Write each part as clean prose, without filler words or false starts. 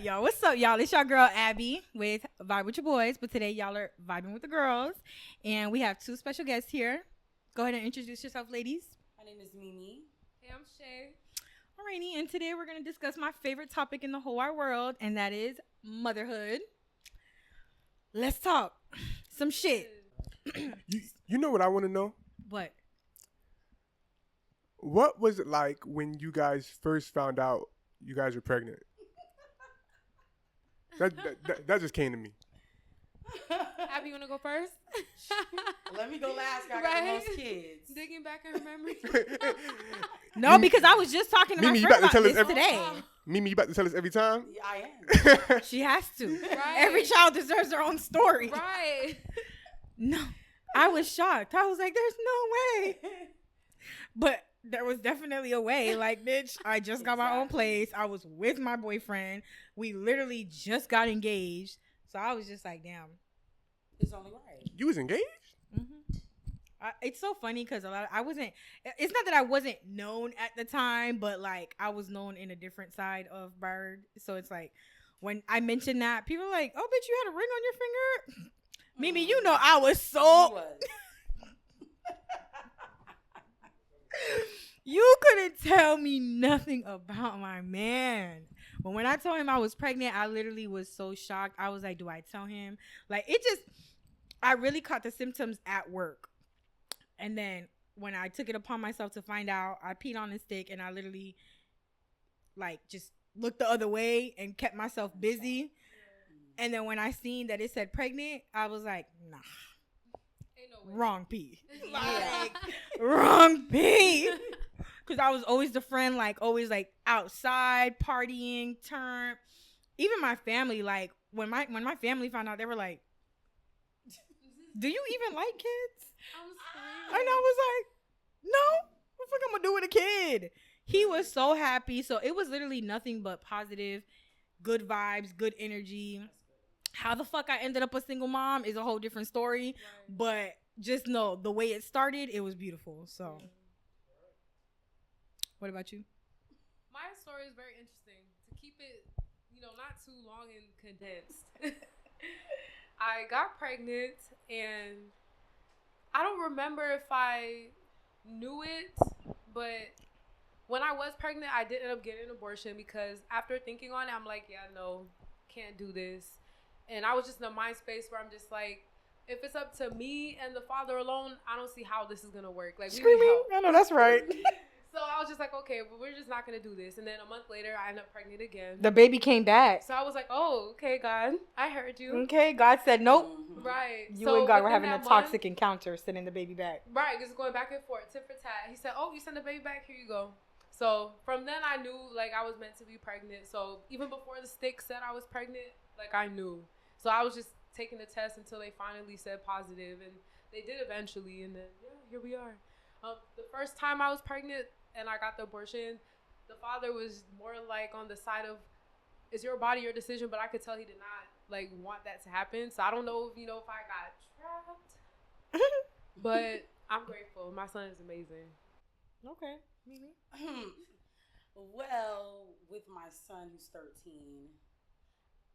Yo, what's up, y'all? It's your girl Abby with Vibe with Your Boys, but today y'all are vibing with the girls, and we have two special guests here. Go ahead and introduce yourself, ladies. My name is Mimi. Hey, I'm Shay. Alrighty, and today we're gonna discuss my favorite topic in the whole wide world, and that is motherhood. Let's talk some shit. You know what I want to know? What? What was it like when you guys first found out you guys were pregnant? That just came to me. Abby, you want to go first? Let me go last. I got the most kids. Digging back in her memory. No, because I was just talking to Mimi, my you friend about to about tell this us today. Mimi, you about to tell us every time? Yeah, I am. She has to. Right. Every child deserves their own story. Right. No, I was shocked. I was like, "There's no way," but there was definitely a way. Like, bitch, I just got my own place. I was with my boyfriend. We literally just got engaged. So I was just like, damn. It's only right. You was engaged? It's so funny because I wasn't. It's not that I wasn't known at the time, but like I was known in a different side of Bird. So it's like when I mentioned that, people are like, "Oh, bitch, you had a ring on your finger." Mimi, you know I was so. He was. You couldn't tell me nothing about my man. But when I told him I was pregnant, I literally was so shocked. I was like, do I tell him? Like, I really caught the symptoms at work. And then when I took it upon myself to find out, I peed on the stick and I literally, like, just looked the other way and kept myself busy. And then when I seen that it said pregnant, I was like, nah. Ain't no way. Wrong pee. Yeah. Wrong pee. Because I was always the friend, like, always, like, outside, partying, turn. Even my family, like, when my family found out, they were like, do you even like kids? And I was like, no. What the fuck I'm going to do with a kid? He was so happy. So it was literally nothing but positive, good vibes, good energy. How the fuck I ended up a single mom is a whole different story. Right. But just know the way it started, it was beautiful. So, what about you? My story is very interesting. To keep it, not too long and condensed. I got pregnant and I don't remember if I knew it, but when I was pregnant, I did end up getting an abortion because after thinking on it, I'm like, yeah, no, can't do this. And I was just in a mind space where I'm just like, if it's up to me and the father alone, I don't see how this is going to work. Like, we need Screaming. help. I know that's right. So I was just like, okay, well, we're just not going to do this. And then a month later, I ended up pregnant again. The baby came back. So I was like, oh, okay, God, I heard you. Okay, God said nope. Right. You and God were having a toxic encounter, sending the baby back. Right, just going back and forth, tit for tat. He said, oh, you send the baby back, here you go. So from then I knew, like, I was meant to be pregnant. So even before the stick said I was pregnant, like, I knew. So I was just taking the test until they finally said positive, and they did eventually, and then, yeah, here we are. The first time I was pregnant and I got the abortion, the father was more like on the side of, it's your body, your decision, but I could tell he did not, like, want that to happen. So I don't know if, if I got trapped, but I'm grateful. My son is amazing. Okay. Mimi? Well, with my son who's 13,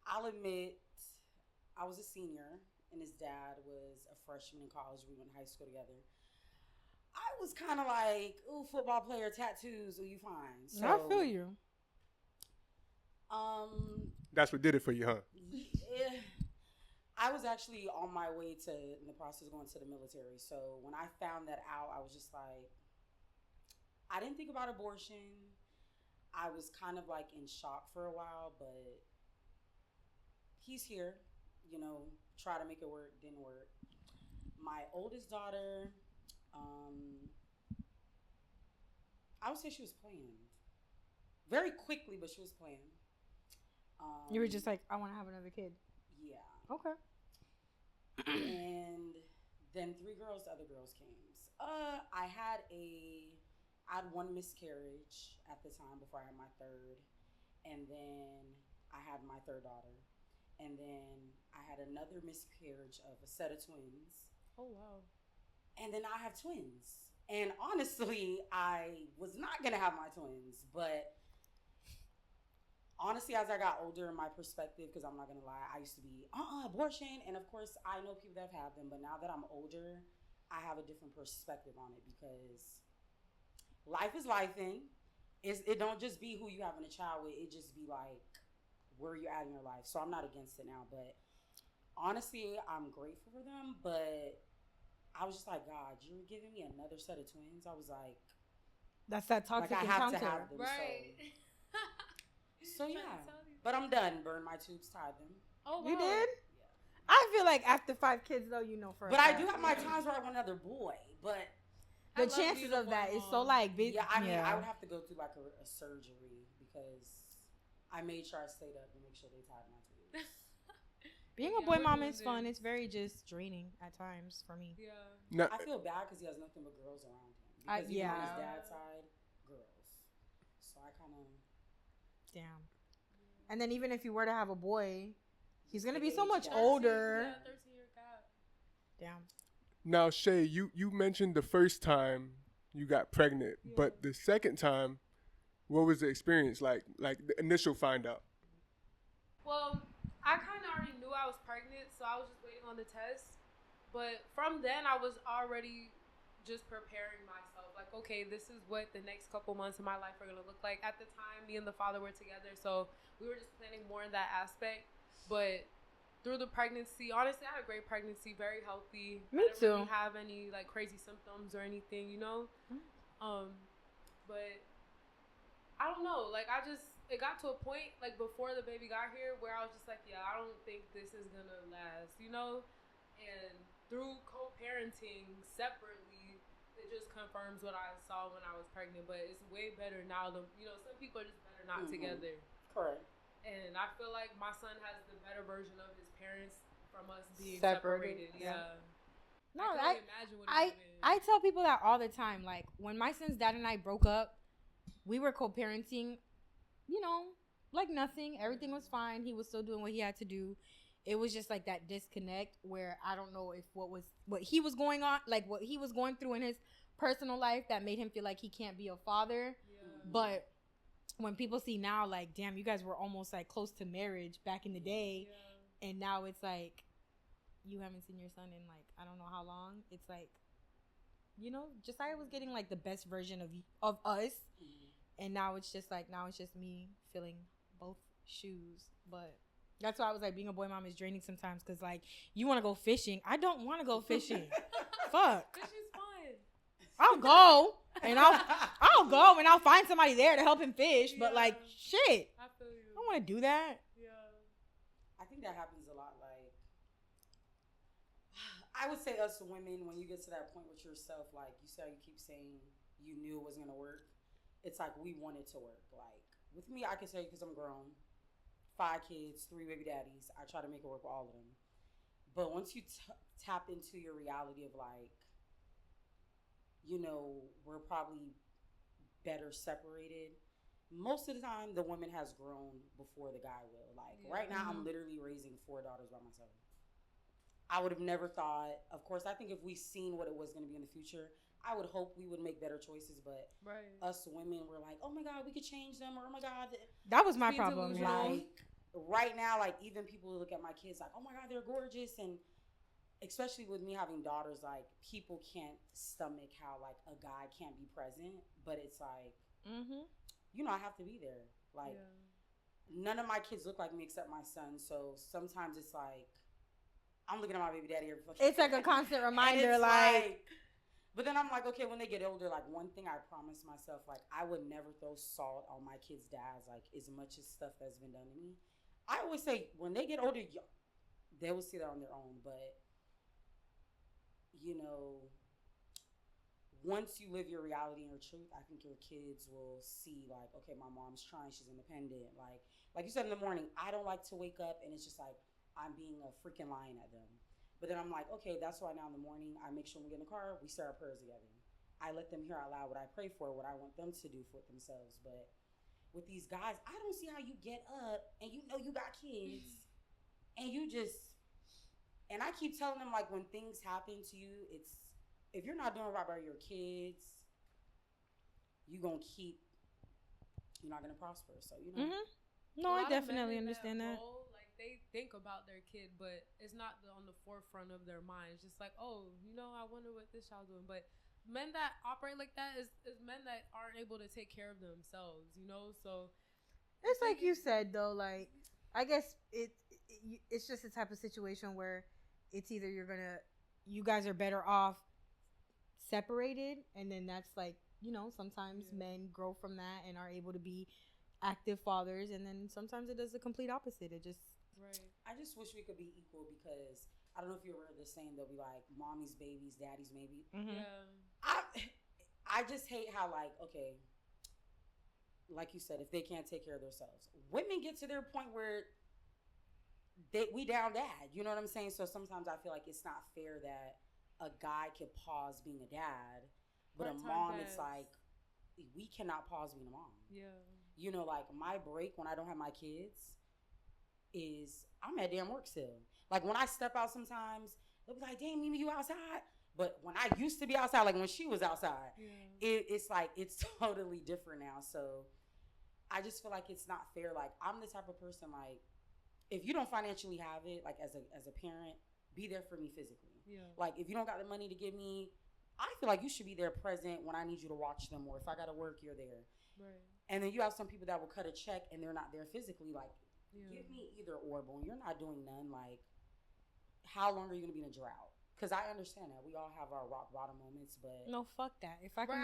I'll admit I was a senior and his dad was a freshman in college. We went to high school together. I was kind of like, ooh, football player, tattoos, are you fine? So, I feel you. That's what did it for you, huh? Yeah, I was actually on my way in the process of going to the military. So when I found that out, I was just like, I didn't think about abortion. I was kind of like in shock for a while, but he's here, try to make it work, didn't work. My oldest daughter, I would say she was planned. Very quickly, but she was planned. You were just like, I want to have another kid. Yeah. Okay. And then 3 girls, the other girls came. I had one miscarriage at the time before I had my third. And then I had my third daughter. And then I had another miscarriage of a set of twins. Oh, wow. And then I have twins. And honestly, I was not going to have my twins, but honestly, as I got older, in my perspective, because I'm not gonna lie, I used to be abortion, and of course, I know people that have had them. But now that I'm older, I have a different perspective on it because life is life. It don't just be who you having a child with. It just be like where you're at in your life. So I'm not against it now, but honestly, I'm grateful for them. But I was just like, God, you're giving me another set of twins. I was like, That's that toxic I have encounter. to have them. Right. So yeah, but I'm done. Burn my tubes, tied them. Oh, wow. You did? Yeah. I feel like after 5 kids, though, you know for a But I fact. do have my times where I want another boy. But The chances of that is so like big. yeah, I mean, I would have to go through like a surgery because I made sure I stayed up and make sure they tied my tubes. Being a boy mom is fun. It's very just draining at times for me. Yeah. No, I feel bad because he has nothing but girls around him. Because yeah. on his dad's side, girls. So I kind of. Damn. And then even if you were to have a boy, he's gonna be The so age much gap. older. Yeah, 13-year gap. Damn. now Shay, you mentioned the first time you got pregnant, Yeah. but the second time, what was the experience like? Like the initial find out. Well, I kind of already knew I was pregnant, so I was just waiting on the test. But from then, I was already just preparing myself. Like, okay, this is what the next couple months of my life are going to look like. At the time, me and the father were together, so we were just planning more in that aspect. But through the pregnancy, honestly, I had a great pregnancy, very healthy. Me I didn't too. really have any, like, crazy symptoms or anything, you know? But I don't know. Like, it got to a point, like, before the baby got here where I was just like, yeah, I don't think this is going to last, you know? And through co-parenting separately, it just confirms what I saw when I was pregnant. But it's way better now. You know, some people are just better not together. Correct. And I feel like my son has the better version of his parents from us being Separated. separated. Yeah. No, I can only imagine what I tell people that all the time. Like when my son's dad and I broke up, we were co-parenting. You know, like nothing. Everything was fine. He was still doing what he had to do. It was just like that disconnect where I don't know if what he was going on, like what he was going through in his personal life that made him feel like he can't be a father. Yeah. But when people see now, like, damn, you guys were almost like close to marriage back in the day, and now it's like you haven't seen your son in like I don't know how long. It's like, you know, Josiah was getting like the best version of us, and now it's just me filling both shoes. But that's why I was like, being a boy mom is draining sometimes because like you want to go fishing. I don't want to go fishing. Fuck. Fishing's fun. I'll go and I'll find somebody there to help him fish. But like shit, I feel you. I don't want to do that. Yeah. I think that happens a lot. Like, I would say us women, when you get to that point with yourself, like you say, you keep saying you knew it wasn't gonna work. It's like we want it to work. Like with me, I can say because I'm grown, 5 kids, 3 baby daddies. I try to make it work with all of them. But once you tap into your reality of like, you know, we're probably better separated. Most of the time, the woman has grown before the guy will. Like right now, I'm literally raising 4 daughters by myself. I would have never thought. Of course, I think if we seen what it was going to be in the future, I would hope we would make better choices. But us women were like, oh my God, we could change them, or oh my God, that was my problem. Like right now, like even people who look at my kids like, oh my God, they're gorgeous, and especially with me having daughters, like people can't stomach how like a guy can't be present, but it's like, you know, I have to be there. Like none of my kids look like me except my son, so sometimes it's like I'm looking at my baby daddy every fucking. It's like a constant reminder, like. But then I'm like, okay, when they get older, like one thing I promised myself, like I would never throw salt on my kids' dads, like as much as stuff that's been done to me. I always say when they get older, they will see that on their own. But you know, once you live your reality and your truth, I think your kids will see like, okay, my mom's trying, she's independent. Like you said in the morning, I don't like to wake up and it's just like I'm being a freaking lion at them. But then I'm like, okay, that's why now in the morning, I make sure when we get in the car, we say our prayers together. I let them hear out loud what I pray for, what I want them to do for themselves. But with these guys, I don't see how you get up and you know you got kids and you just, and I keep telling them like when things happen to you, it's, if you're not doing right by your kids, you're not going to prosper. So, you know. No, I definitely understand that. Role, like they think about their kid, but it's not on the forefront of their mind. It's just like, oh, I wonder what this child's doing. But men that operate like that is men that aren't able to take care of themselves. So it's like you said though. Like I guess it's just a type of situation where it's either you guys are better off separated, and then that's like sometimes men grow from that and are able to be active fathers, and then sometimes it does the complete opposite. It just I just wish we could be equal, because I don't know if you ever heard the saying, they'll be like mommy's babies, daddy's maybe. Mm-hmm. I just hate how, like, okay, like you said, if they can't take care of themselves, women get to their point where we down dad, you know what I'm saying? So sometimes I feel like it's not fair that a guy could pause being a dad, but a mom, it's like we cannot pause being a mom. Yeah. Like my break when I don't have my kids is I'm at damn work still. Like when I step out sometimes, they'll be like, "Damn, Mimi, you outside?" But when I used to be outside, like when she was outside, it's like it's totally different now. So I just feel like it's not fair. Like I'm the type of person, like if you don't financially have it, like as a parent, be there for me physically. Yeah. Like if you don't got the money to give me, I feel like you should be there present when I need you to watch them, or if I got to work, you're there. Right. And then you have some people that will cut a check and they're not there physically. Like, give me either or, but when you're not doing none, like, how long are you gonna be in a drought? Because I understand that we all have our rock bottom moments, but no, fuck that. If I could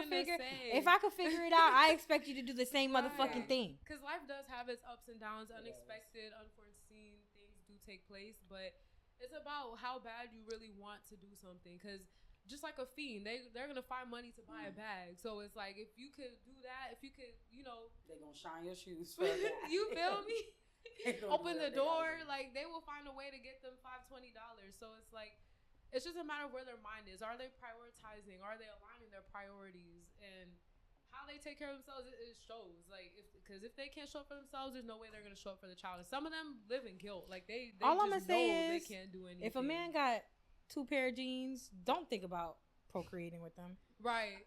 figure it out, I expect you to do the same motherfucking thing. Because life does have its ups and downs, unexpected, unforeseen things do take place, but it's about how bad you really want to do something. Because just like a fiend, they're gonna find money to buy a bag. So it's like if you could do that, if you could, they're gonna shine your shoes. For that. You feel me? Open the door, like they will find a way to get them $20. So it's like it's just a matter of where their mind is. Are they prioritizing? Are they aligning their priorities? And how they take care of themselves, it shows. Like because if they can't show up for themselves, there's no way they're gonna show up for the child. And some of them live in guilt. Like they all I'm just gonna say know is, they can't do anything. If a man got 2 pair of jeans, don't think about procreating with them. Right.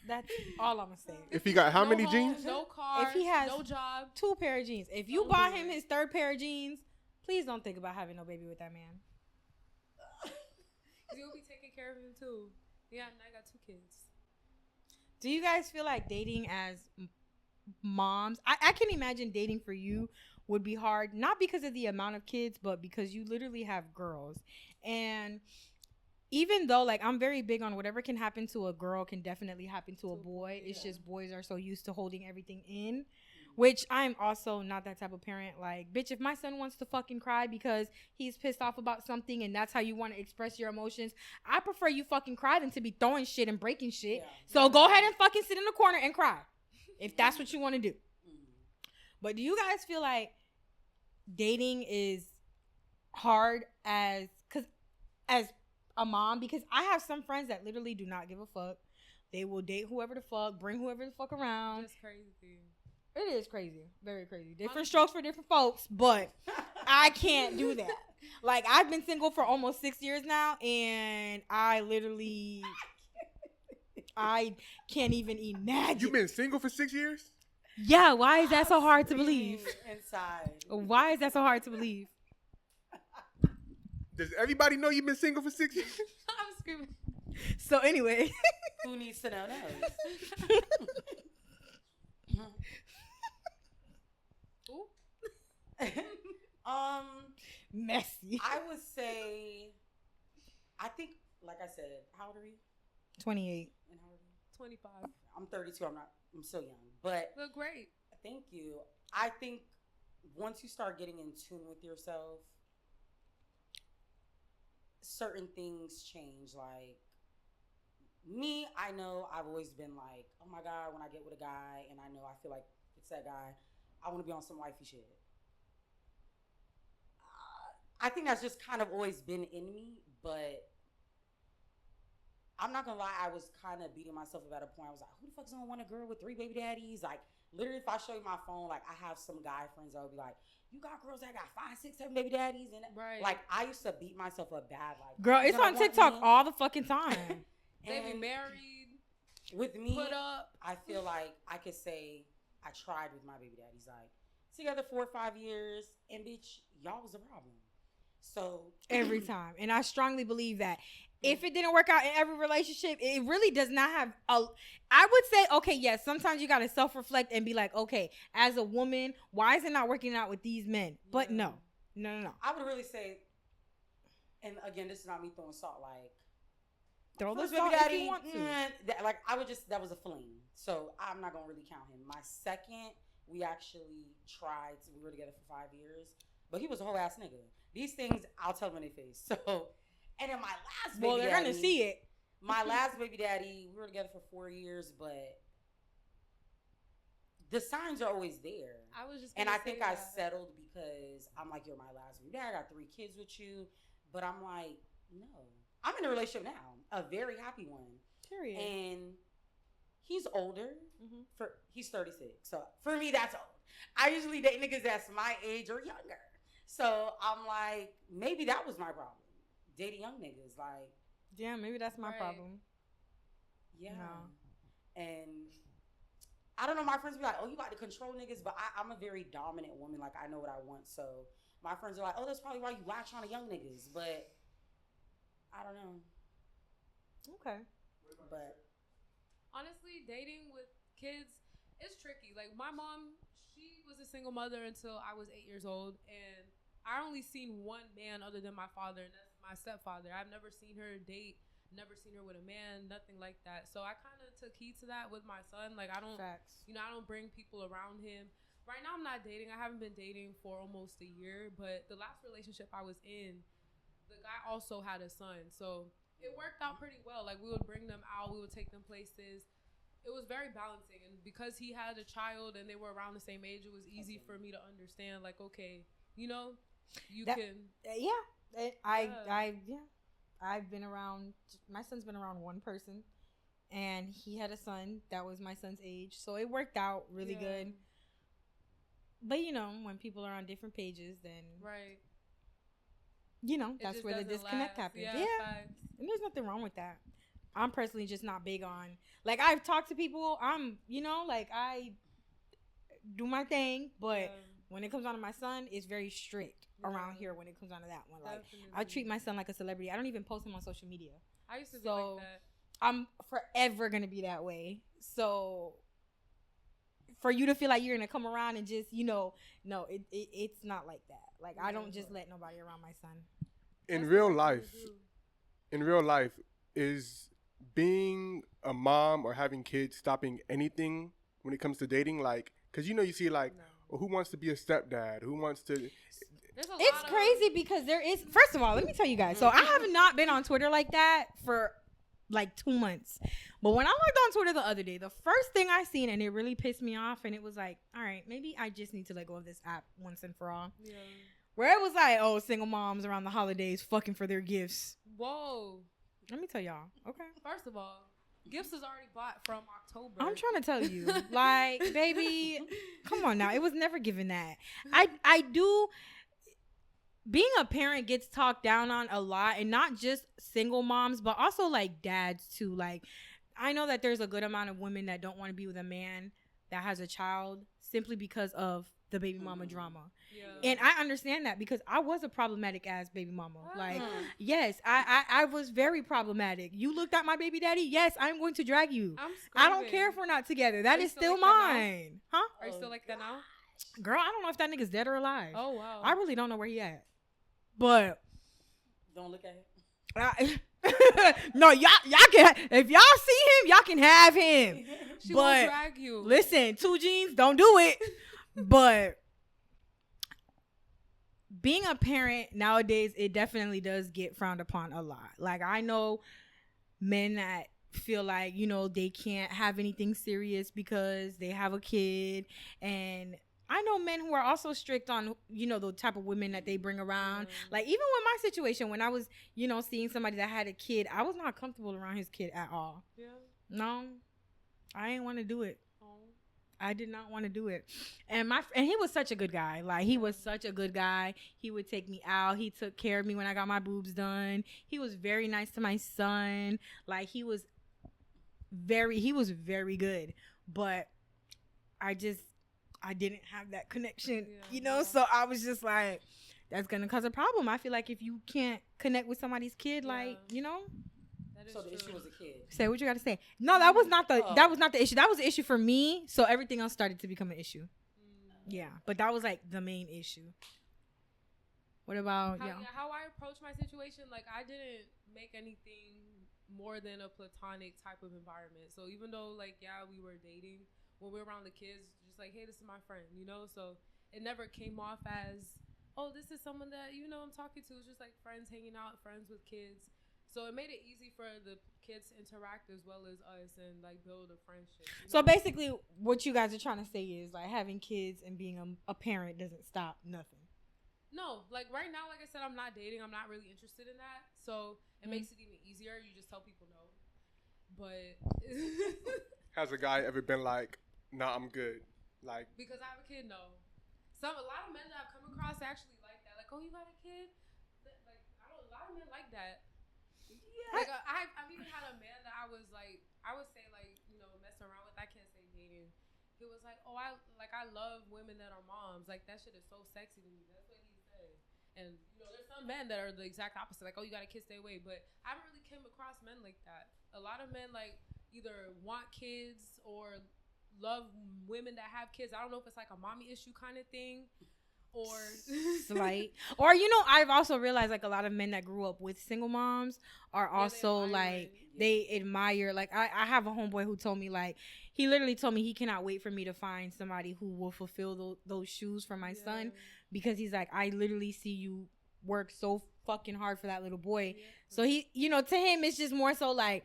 That's all I'm gonna say. If he got how many home, jeans? no car, if he has no job, 2 pair of jeans. If you bought him his 3rd pair of jeans, please don't think about having no baby with that man. You'll be taking care of him too. Yeah, and I got 2 kids. Do you guys feel like dating as moms? I can imagine dating for you would be hard, not because of the amount of kids, but because you literally have girls. And even though, like, I'm very big on whatever can happen to a girl can definitely happen to a boy. It's just boys are so used to holding everything in, which I'm also not that type of parent. Like, bitch, if my son wants to fucking cry because he's pissed off about something and that's how you want to express your emotions, I prefer you fucking cry than to be throwing shit and breaking shit. So go ahead and fucking sit in the corner and cry if that's what you want to do. But do you guys feel like dating is hard as a mom? Because I have some friends that literally do not give a fuck. They will date whoever the fuck, bring whoever the fuck around. That's crazy. It is crazy. Very crazy. Different strokes for different folks, but I can't do that. Like, I've been single for almost 6 years now, and I literally, I can't even imagine. You've been single for 6 years? Yeah, why is that so hard to believe? Inside. Why is that so hard to believe? Does everybody know you've been single for 6 years? I'm screaming. So anyway. Who needs to know knows? Messy. I would say, I think, like I said, how old are you? 28. And how old are you? 25. I'm 32. I'm still young. But look great. Thank you. I think once you start getting in tune with yourself, certain things change. Like me, I know I've always been like, oh my God, when I get with a guy and I know I feel like it's that guy, I want to be on some wifey shit. I think that's just kind of always been in me, but I'm not gonna lie, I was kind of beating myself up at a point. I was like, who the fuck's gonna want a girl with 3 baby daddies? Like, literally, if I show you my phone, like, I have some guy friends that will be like, you got girls that got 5, 6, 7 baby daddies, and like, I used to beat myself up bad. Like, girl, it's on TikTok all the fucking time. They be married. With me, put up. I feel like I could say I tried with my baby daddies. Like, together 4 or 5 years, and bitch, y'all was a problem. So Every time. And I strongly believe that if it didn't work out in every relationship, it really does not have a. I would say, okay, yes, sometimes you got to self reflect and be like, okay, as a woman, why is it not working out with these men? But no. I would really say, and again, this is not me throwing salt, like, throw the first salt baby if daddy, you want to. that was a fling. So I'm not going to really count him. My second, we actually we were together for 5 years, but he was a whole ass nigga. These things, I'll tell them in their face. So, and then my last baby Well, they're daddy, going to see it. My last baby daddy, we were together for 4 years, but the signs are always there. And I think I settled because I'm like, you're my last baby daddy. I got 3 kids with you. But I'm like, no. I'm in a relationship now, a very happy one. Period. And he's older. He's 36. So for me, that's old. I usually date niggas that's my age or younger. So I'm like, maybe that was my problem. Dating young niggas. Like, yeah, maybe that's my problem. Yeah. No. And I don't know, my friends be like, oh, you like to control niggas, but I'm a very dominant woman. Like, I know what I want. So my friends are like, oh, that's probably why you latch on to young niggas. But I don't know. Okay. But honestly, dating with kids is tricky. Like, my mom, she was a single mother until I was 8 years old. And I only seen one man other than my father, and that's my stepfather. I've never seen her date, never seen her with a man, nothing like that. So I kind of took heed to that with my son. Like, I don't, Facts. I don't bring people around him. Right now, I'm not dating. I haven't been dating for almost a year. But the last relationship I was in, the guy also had a son. So it worked out pretty well. Like, we would bring them out. We would take them places. It was very balancing. And because he had a child and they were around the same age, it was easy for me to understand, like, okay, can. Yeah. I've been around, my son's been around one person, and he had a son that was my son's age. So it worked out really good. But, when people are on different pages, then. Right. That's where the disconnect happens. Yeah. And there's nothing wrong with that. I'm personally just not big on, like, I've talked to people. I do my thing, but when it comes down to my son, it's very strict around here when it comes down to that one. Like, I treat my son like a celebrity. I don't even post him on social media. I used to be like that. I'm forever going to be that way. So for you to feel like you're going to come around and just, no, it's not like that. Like, I don't just let nobody around my son. In real life, is being a mom or having kids stopping anything when it comes to dating? Like, because you see, like, well, who wants to be a stepdad? Who wants to? It's crazy because there is. First of all, let me tell you guys. So I have not been on Twitter like that for like 2 months. But when I looked on Twitter the other day, the first thing I seen, and it really pissed me off, and it was like, all right, maybe I just need to let go of this app once and for all. Yeah. Where it was like, oh, single moms around the holidays fucking for their gifts. Whoa. Let me tell y'all. Okay. First of all, gifts is already bought from October. I'm trying to tell you, like, baby, come on now. It was never given that. I do. Being a parent gets talked down on a lot, and not just single moms, but also like dads too. Like, I know that there's a good amount of women that don't want to be with a man that has a child simply because of the baby mama drama. Yeah. And I understand that because I was a problematic ass baby mama. Like, yes, I was very problematic. You looked at my baby daddy. Yes, I'm going to drag you. I don't care if we're not together. That is still mine. Huh? Are you still like that now? Girl, I don't know if that nigga's dead or alive. Oh, wow. I really don't know where he at. But don't look at him. No, y'all can. If y'all see him, y'all can have him. She will drag you. Listen, 2 Jeans, don't do it. But being a parent nowadays, it definitely does get frowned upon a lot. Like, I know men that feel like, they can't have anything serious because they have a kid. And I know men who are also strict on, the type of women that they bring around. Like, even with my situation, when I was, seeing somebody that had a kid, I was not comfortable around his kid at all. Yeah. No, I didn't want to do it. I did not want to do it. And he was such a good guy. Like, he was such a good guy. He would take me out. He took care of me when I got my boobs done. He was very nice to my son. Like, he was very good. But I didn't have that connection, Yeah. you know? So I was just like, that's going to cause a problem. I feel like if you can't connect with somebody's kid, like, you know? That is So the true. issue was a kid. Say what you got to say. No, that was not the Oh. that was not the issue. That was the issue for me. So everything else started to become an issue. Mm. Yeah, but that was like the main issue. What about How I approached my situation? Like, I didn't make anything more than a platonic type of environment. So even though, like, yeah, we were dating, when we were around the kids, just like, hey, this is my friend, you know. So it never came off as, oh, this is someone that, you know, I'm talking to. It's just like friends hanging out, friends with kids. So it made it easy for the kids to interact as well as us and like build a friendship. So basically, what you guys are trying to say is like having kids and being a parent doesn't stop nothing. No, like right now, like I said, I'm not dating. I'm not really interested in that. So it makes it even easier. You just tell people no. But Has a guy ever been like, nah, I'm good? Like, because I have a kid, no. A lot of men that I've come across actually like that. Like, oh, you got a kid? Like, a lot of men like that. Yeah. Like, I've even had a man that I was like, I would say like, you know, messing around with. I can't say dating. He was like, oh, I love women that are moms. Like, that shit is so sexy to me. That's what he said. And, you know, there's some men that are the exact opposite. Like, oh, you got a kid, stay away. But I haven't really come across men like that. A lot of men, like, either want kids or love women that have kids. I don't know if it's like a mommy issue kind of thing. Or slight, or you know, I've also realized like a lot of men that grew up with single moms are also they admire. Like I have a homeboy who told me like he literally told me he cannot wait for me to find somebody who will fulfill those shoes for my son, because he's like, I literally see you work so fucking hard for that little boy. So he, you know, to him it's just more so like,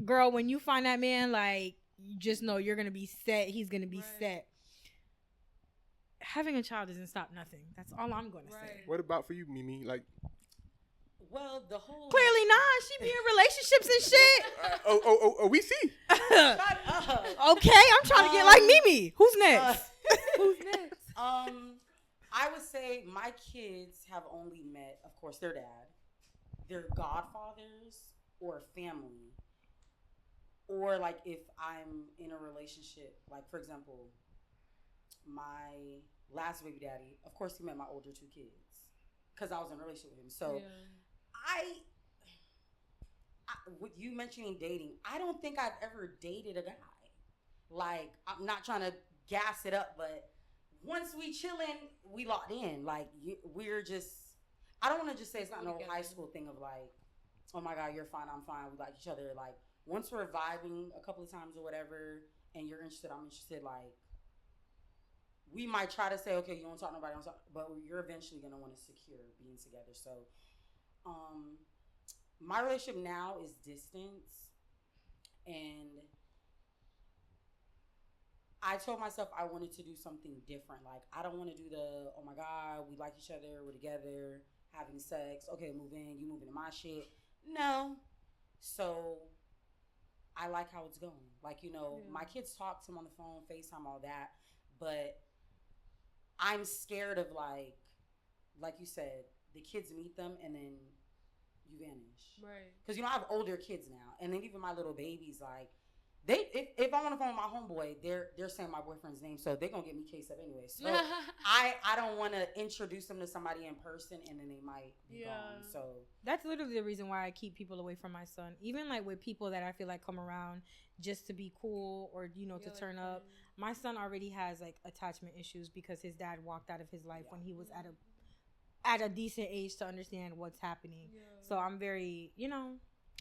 girl, when you find that man, like, you just know you're gonna be set. He's gonna be set. Having a child doesn't stop nothing. That's all I'm going to say. What about for you, Mimi? Like, well, the whole clearly not. She be in relationships and shit. We see. Shut up. Okay, I'm trying to get like Mimi. Who's next? who's next? I would say my kids have only met, of course, their dad, their godfathers, or family, or like if I'm in a relationship, like for example, my last baby daddy, of course he met my older two kids because I was in a relationship with him. So I with you mentioning dating, I don't think I've ever dated a guy. Like, I'm not trying to gas it up, but once we chilling, we locked in. Like, we're just, I don't want to just say it's not no high school thing of like, oh my God, you're fine, I'm fine, we like each other. Like, once we're vibing a couple of times or whatever, and you're interested, I'm interested, like, we might try to say, okay, you don't talk to nobody, but you're eventually going to want to secure being together. So, my relationship now is distance. And I told myself I wanted to do something different. Like, I don't want to do the, oh my God, we like each other, we're together, having sex. Okay, move in, you move into my shit. No. So, I like how it's going. Like, you know, my kids talk to him on the phone, FaceTime, all that. But I'm scared of like you said, the kids meet them and then you vanish. Right. Because, you know, I have older kids now. And then even my little babies, like, if I'm on the phone with my homeboy, they're saying my boyfriend's name, so they're going to get me case up anyway. So I don't want to introduce them to somebody in person and then they might be gone. So that's literally the reason why I keep people away from my son. Even like with people that I feel like come around just to be cool or, you know, to turn up. My son already has like attachment issues because his dad walked out of his life when he was at a decent age to understand what's happening. So I'm very, you know,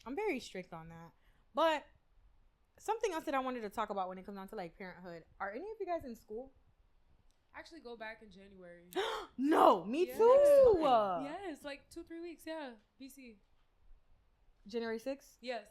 I'm very strict on that. But something else that I wanted to talk about when it comes down to like parenthood. Are any of you guys in school? I actually go back in January. No, me too. Yes, like 2-3 weeks. Yeah, BC. January 6th? Yes.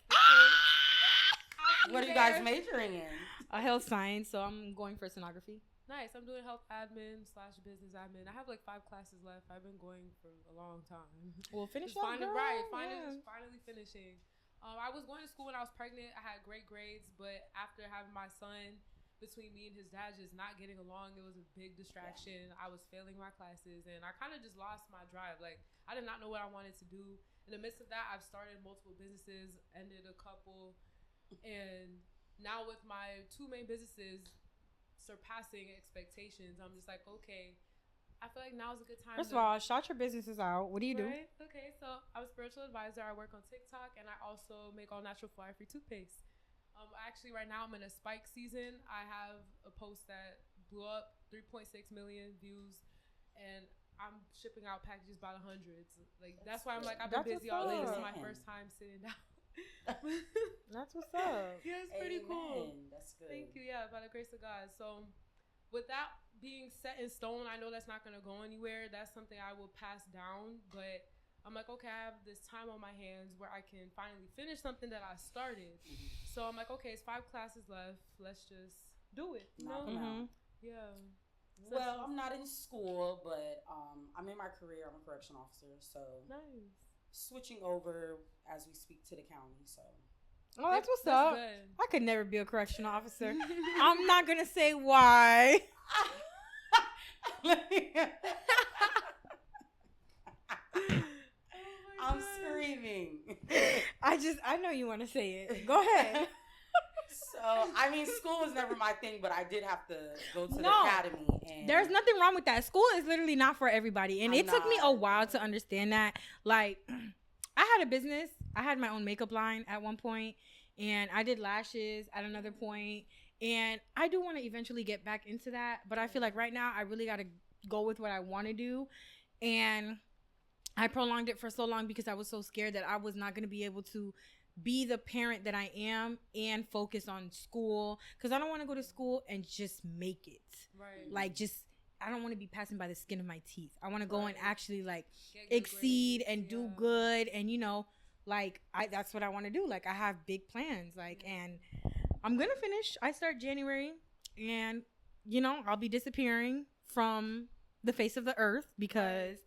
What are you guys majoring in? Health science, so I'm going for sonography. Nice. I'm doing health admin / business admin. I have like 5 classes left. I've been going for a long time. Well, finish up, girl. Right. Finally finishing. I was going to school when I was pregnant. I had great grades, but after having my son, between me and his dad just not getting along, it was a big distraction. I was failing my classes, and I kind of just lost my drive. Like, I did not know what I wanted to do. In the midst of that, I've started multiple businesses, ended a couple, and now with my 2 main businesses, surpassing expectations. I'm just like, okay, I feel like now's a good time. First of all, shout your businesses out. What do you do? Right? Okay, so I'm a spiritual advisor. I work on TikTok, and I also make all natural fly-free toothpaste. Actually, right now I'm in a spike season. I have a post that blew up 3.6 million views, and I'm shipping out packages by the hundreds. Like that's why I'm like I've been busy all day. This is my first time sitting down. That's what's up. Yeah, it's pretty cool. That's good. Thank you. Yeah, by the grace of God. So, with that being set in stone, I know that's not gonna go anywhere. That's something I will pass down. But I'm like, okay, I have this time on my hands where I can finally finish something that I started. So I'm like, okay, it's 5 classes left. Let's just do it. You know? Yeah. So well, I'm not in school, but I'm in my career. I'm a correction officer, so nice. Switching over as we speak to the county. So, oh, that's what's up. Good. I could never be a correction officer. I'm not gonna say why. I'm screaming. I know you want to say it. Go ahead. So, I mean, school was never my thing, but I did have to go to the academy. And there's nothing wrong with that. School is literally not for everybody. And it took me a while to understand that. Like, I had a business. I had my own makeup line at one point, and I did lashes at another point. And I do want to eventually get back into that. But I feel like right now I really got to go with what I want to do. And I prolonged it for so long because I was so scared that I was not going to be able to be the parent that I am and focus on school, because I don't want to go to school and just make it. Right. Like, I don't want to be passing by the skin of my teeth. I want to go and actually like exceed and do good. And, you know, like that's what I want to do. Like, I have big plans, like, and I'm going to finish. I start January, and, you know, I'll be disappearing from the face of the earth because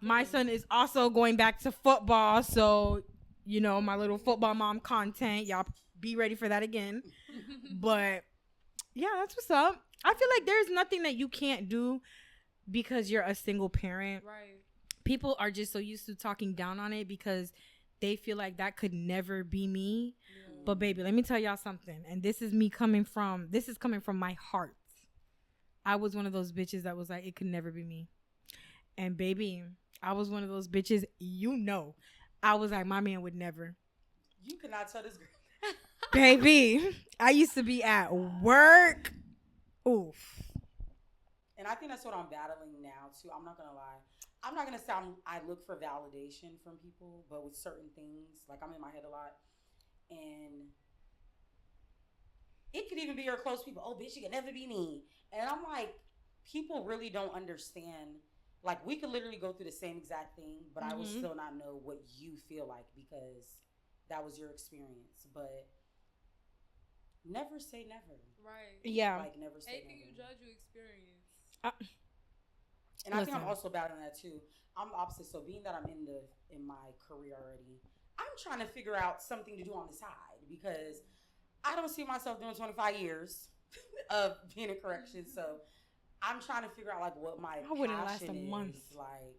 my son is also going back to football. So, you know, my little football mom content, y'all be ready for that again. But yeah, that's what's up. I feel like there's nothing that you can't do because you're a single parent. Right. People are just so used to talking down on it because they feel like that could never be me. Yeah. But baby, let me tell y'all something. And this is coming from my heart. I was one of those bitches that was like, it could never be me. And baby, I was one of those bitches, you know. I was like, my man would never. You cannot tell this girl. Baby, I used to be at work. Oof. And I think that's what I'm battling now, too. I'm not going to lie. I'm not going to say I look for validation from people, but with certain things, like I'm in my head a lot. And it could even be your close people. Oh, bitch, you can never be me. And I'm like, people really don't understand. Like, we could literally go through the same exact thing, but I will still not know what you feel like because that was your experience. But never say never. Right. Yeah. Like, never say anything never. You judge, you experience. And I think I'm also battling that, too. I'm the opposite. So, being that I'm in my career already, I'm trying to figure out something to do on the side because I don't see myself doing 25 years of being in corrections. So, I'm trying to figure out like what my passion wouldn't last a month. Like,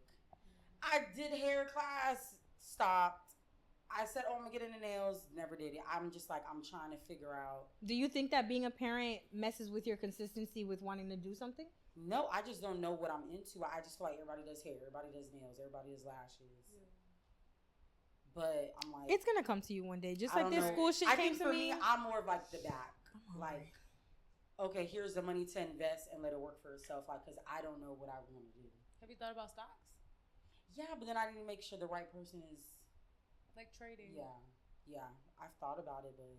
I did hair class, stopped. I said, "Oh, I'm gonna get into nails." Never did it. I'm just like, I'm trying to figure out. Do you think that being a parent messes with your consistency with wanting to do something? No, I just don't know what I'm into. I just feel like everybody does hair, everybody does nails, everybody does lashes. Yeah. But I'm like, it's gonna come to you one day, just like this school shit came to me. I'm more of like the back, like. Okay, here's the money to invest and let it work for itself. Like, because I don't know what I want to do. Have you thought about stocks? Yeah, but then I need to make sure the right person is. Like trading. Yeah. I've thought about it, but.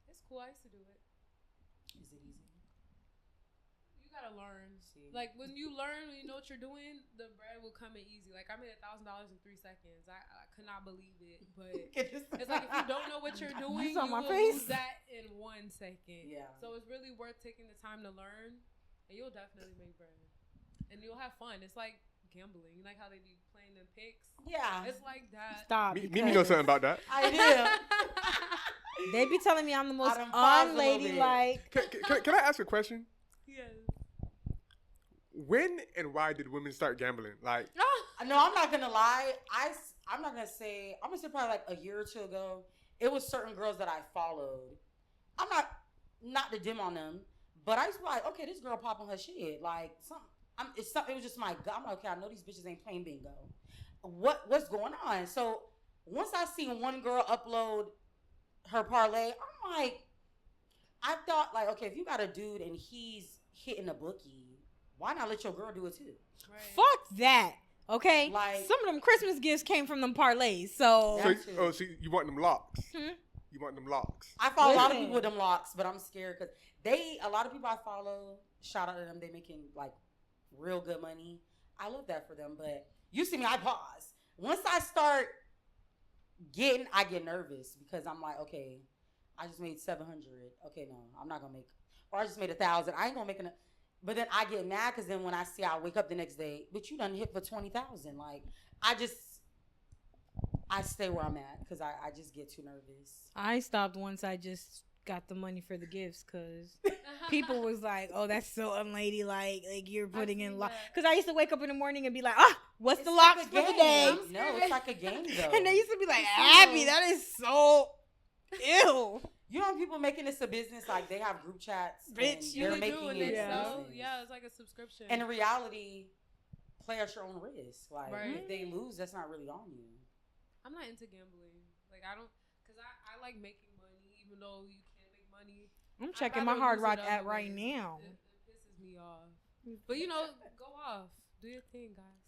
It's cool. I used to do it. Is it easy? You gotta learn. See. Like, when you learn, when you know what you're doing, the bread will come in easy. Like, I made $1,000 in 3 seconds. I could not believe it. But it's like, if you don't know what you're doing, you will lose that in 1 second. Yeah. So it's really worth taking the time to learn, and you'll definitely make bread. And you'll have fun. It's like gambling. You like how they be playing them picks? Yeah. It's like that. Stop. Mimi knows something about that. I do. They be telling me I'm the most unladylike. Can I ask a question? Yes. When and why did women start gambling? Like, no, I'm not gonna lie. I'm gonna say probably like a year or two ago. It was certain girls that I followed. I'm not to dim on them, But I was like, okay, this girl popping her shit. Like, it was just my gut. I'm like, okay, I know these bitches ain't playing bingo. What's going on? So once I seen one girl upload her parlay, I'm like, I thought, like, okay, if you got a dude and he's hitting a bookie, why not let your girl do it too? Right. Fuck that. Okay? Like, some of them Christmas gifts came from them parlays. So, So you want them locks? Hmm? You want them locks? I follow a lot of people with them locks, but I'm scared because a lot of people I follow, shout out to them, they making like real good money. I love that for them, but you see me, I pause. Once I start I get nervous because I'm like, okay, I just made 700. Okay, no, I'm not gonna make, or I just made 1,000. I ain't gonna make enough. But then I get mad because then when I wake up the next day, but you done hit for 20,000. Like, I stay where I'm at because I just get too nervous. I stopped once I just got the money for the gifts because people was like, oh, that's so unladylike. Like, you're putting in lock. Because I used to wake up in the morning and be like, what's the locks for the day? No, it's like a game, though. And they used to be like, Abby, that is so ew. You know, people making this a business, like they have group chats. Bitch, they're making it. Yeah, it's like a subscription. And in reality, play at your own risk. Like, right. If they lose, that's not really on you. I'm not into gambling. Like, I don't, because I like making money, even though you can't make money. I'm checking my Hard Rock app right now. It pisses me off. But, you know, go off. Do your thing, guys.